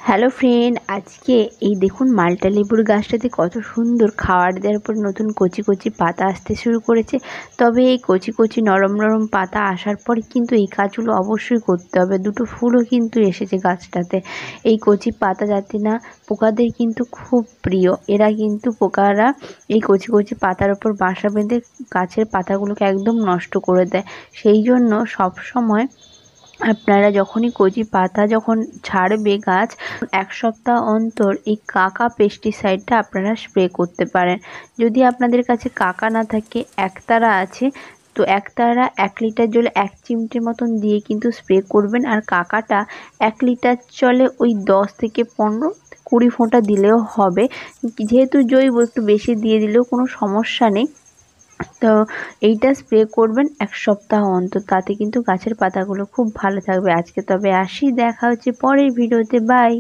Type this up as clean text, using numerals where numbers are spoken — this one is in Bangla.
হ্যালো ফ্রেন্ড, আজকে এই দেখুন মাল্টা লেবুর গাছটাতে কত সুন্দর খাবার দেওয়ার পর নতুন কচি কচি পাতা আসতে শুরু করেছে। তবে এই কচি কচি নরম নরম পাতা আসার পর কিন্তু এই কাজগুলো অবশ্যই করতে হবে। দুটো ফুলও কিন্তু এসেছে গাছটাতে। এই কচি পাতা যাতে না পোকাদের কিন্তু খুব প্রিয়, এরা কিন্তু পোকারা এই কচি কচি পাতার ওপর বাসা বেঁধে গাছের পাতাগুলোকে একদম নষ্ট করে দেয়। সেই জন্য সব সময় আপনারা যখনই কচি পাতা যখন ছাড়বে গাছ, 1 সপ্তাহ অন্তর এই কাকা পেস্টিসাইডটা আপনারা স্প্রে করতে পারেন। যদি আপনাদের কাছে কাকা না থাকে, একতারা আছে, তো একতারা 1 লিটার জলে 1 চিমটির মতন দিয়ে কিন্তু স্প্রে করবেন। আর কাকাটা 1 লিটার জলে ওই 10 থেকে 15-20 ফোঁটা দিলেও হবে। যেহেতু জৈব, একটু বেশি দিয়ে দিলেও কোনো সমস্যা নেই। তো এইটা স্প্রে করবেন 1 সপ্তাহ অন্তর, তাতে কিন্তু গাছের পাতাগুলো খুব ভালো থাকবে। আজকে তবে আসি, দেখা হচ্ছে পরের ভিডিওতে, বাই।